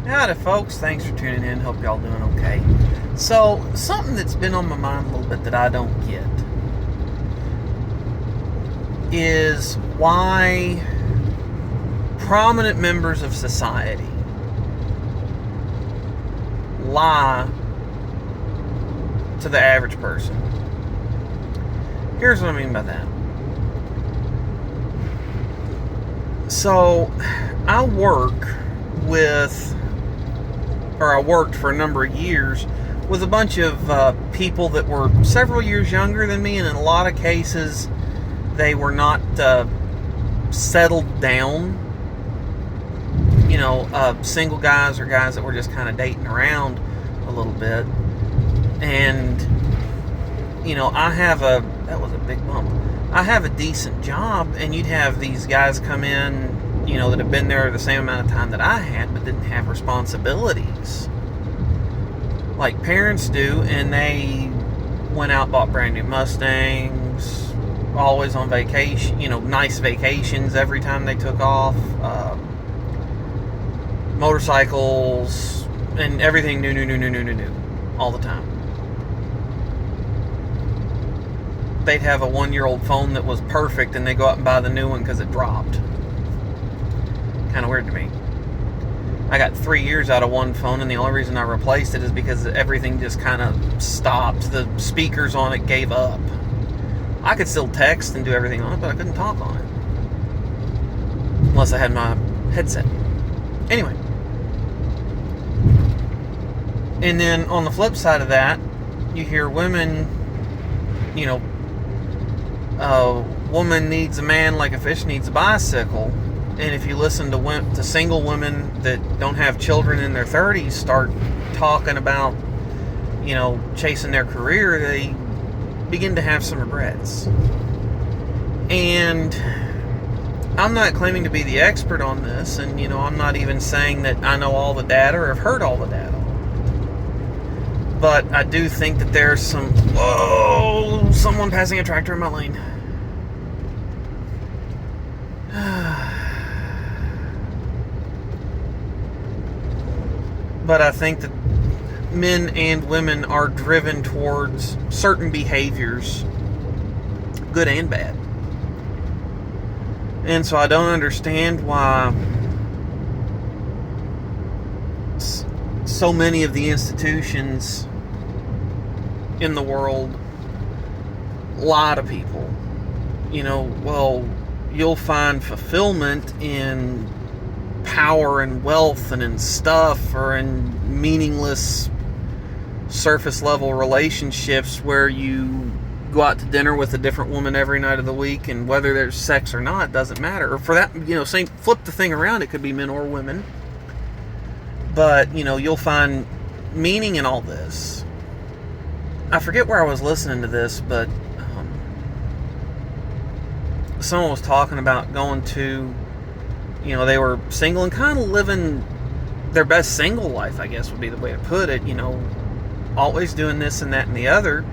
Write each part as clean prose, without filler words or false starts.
Howdy, folks. Thanks for tuning in. Hope y'all doing okay. So, something that's been on my mind a little bit that I don't get is why prominent members of society lie to the average person. Here's what I mean by that. So, I worked for a number of years with a bunch of people that were several years younger than me, and in a lot of cases they were not settled down, single guys or guys that were just kind of dating around a little bit. And that was a big bump. I have a decent job, and you'd have these guys come in, that have been there the same amount of time that I had, but didn't have responsibilities like parents do, and they went out, bought brand new Mustangs, always on vacation, nice vacations every time they took off, motorcycles, and everything new, all the time. They'd have a 1-year-old phone that was perfect, and they go out and buy the new one because it dropped. Kind of weird to me. I got 3 years out of one phone, and the only reason I replaced it is because everything just kind of stopped. The speakers on it gave up. I could still text and do everything on it, but I couldn't talk on it unless I had my headset. Anyway. And then on the flip side of that, you hear women, a woman needs a man like a fish needs a bicycle. And if you listen to single women that don't have children in their 30s start talking about, chasing their career, they begin to have some regrets. And I'm not claiming to be the expert on this, and, I'm not even saying that I know all the data or have heard all the data. But I do think that there's someone passing a tractor in my lane. But I think that men and women are driven towards certain behaviors, good and bad. And so I don't understand why so many of the institutions in the world lie to people. You'll find fulfillment in power and wealth and in stuff, or in meaningless surface level relationships where you go out to dinner with a different woman every night of the week, and whether there's sex or not doesn't matter. Or for that, flip the thing around, it could be men or women. But, you'll find meaning in all this. I forget where I was listening to this, but someone was talking about going to, they were single and kind of living their best single life, I guess would be the way to put it, always doing this and that and the other,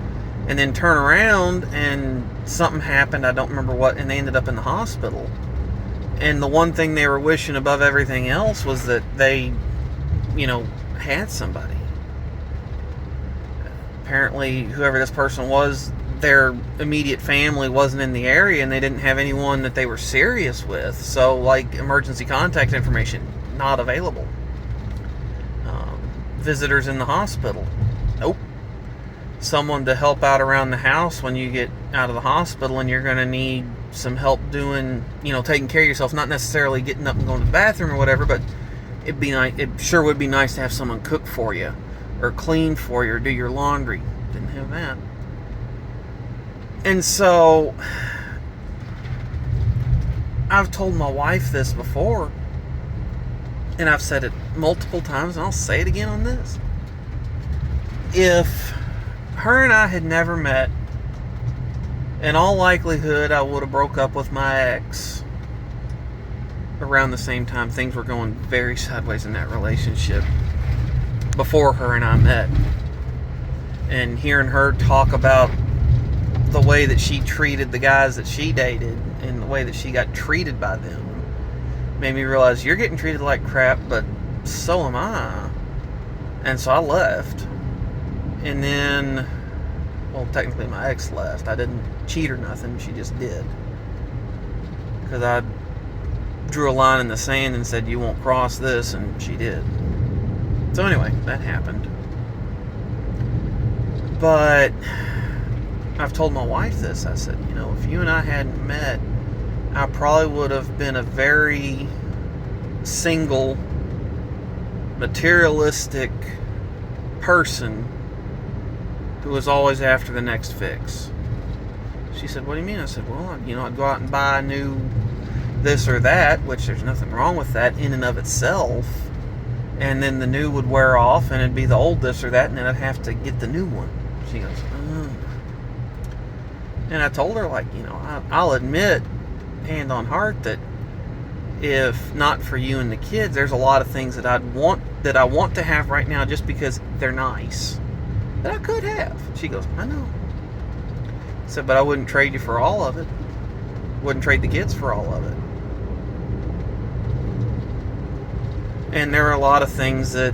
and then turn around and something happened, I don't remember what, and they ended up in the hospital. And the one thing they were wishing above everything else was that they, had somebody. Apparently, whoever this person was, their immediate family wasn't in the area, and they didn't have anyone that they were serious with. So, like, emergency contact information, not available. Visitors in the hospital, nope. Someone to help out around the house when you get out of the hospital and you're going to need some help doing, taking care of yourself, not necessarily getting up and going to the bathroom or whatever, but it sure would be nice to have someone cook for you, or clean for you, or do your laundry. Didn't have that. And so, I've told my wife this before, and I've said it multiple times, and I'll say it again on this. If her and I had never met, in all likelihood, I would have broke up with my ex around the same time. Things were going very sideways in that relationship before her and I met. And hearing her talk about the way that she treated the guys that she dated and the way that she got treated by them made me realize you're getting treated like crap, but so am I. And so I left. And then, well, technically my ex left. I didn't cheat or nothing. She just did. Because I drew a line in the sand and said, you won't cross this, and she did. So anyway, that happened. But I've told my wife this. I said, if you and I hadn't met, I probably would have been a very single, materialistic person who was always after the next fix. She said, what do you mean? I said, well, I'd go out and buy a new this or that, which there's nothing wrong with that in and of itself. And then the new would wear off and it'd be the old this or that, and then I'd have to get the new one. She goes, And I told her, I'll admit, hand on heart, that if not for you and the kids, there's a lot of things that I want to have right now just because they're nice, that I could have. She goes, I know. I said, but I wouldn't trade you for all of it. Wouldn't trade the kids for all of it. And there are a lot of things that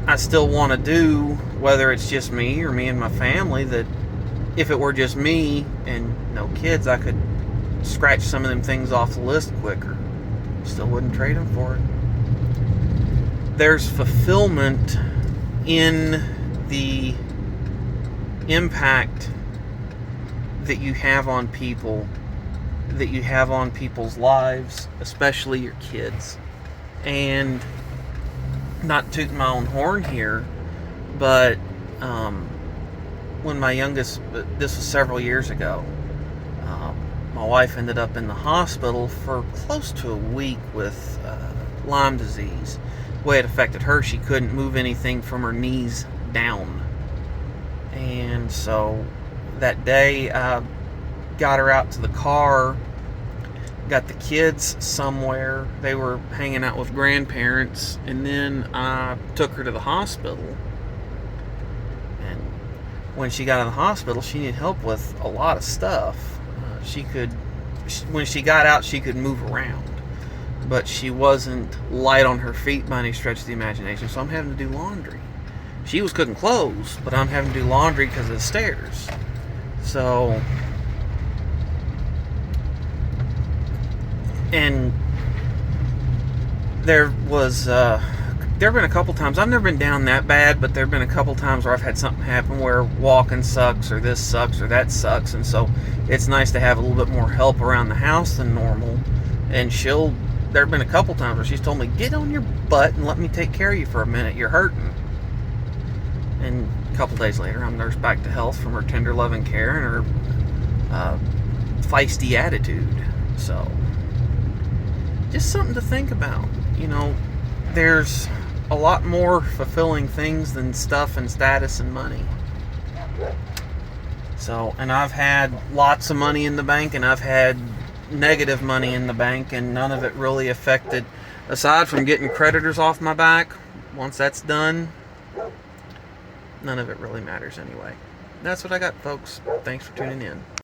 I still want to do, whether it's just me or me and my family, that if it were just me and no kids, I could scratch some of them things off the list quicker. Still wouldn't trade them for it. There's fulfillment in the impact that you have on people, that you have on people's lives, especially your kids. And not tooting my own horn here, but when my youngest, this was several years ago, my wife ended up in the hospital for close to a week with Lyme disease. The way it affected her, she couldn't move anything from her knees down. And so that day, I got her out to the car, got the kids somewhere. They were hanging out with grandparents, and then I took her to the hospital. And when she got out of the hospital, she needed help with a lot of stuff. When she got out, she could move around, but she wasn't light on her feet by any stretch of the imagination, so I'm having to do laundry. She was cooking clothes, but I'm having to do laundry because of the stairs. So, and there have been a couple times, I've never been down that bad, but there have been a couple times where I've had something happen where walking sucks, or this sucks, or that sucks, and so it's nice to have a little bit more help around the house than normal. And there have been a couple times where she's told me, get on your butt and let me take care of you for a minute, you're hurting. And a couple days later, I'm nursed back to health from her tender loving care and her feisty attitude. So, just something to think about. There's a lot more fulfilling things than stuff and status and money. So, and I've had lots of money in the bank, and I've had negative money in the bank, and none of it really affected, aside from getting creditors off my back. Once that's done, none of it really matters anyway. That's what I got, folks. Thanks for tuning in.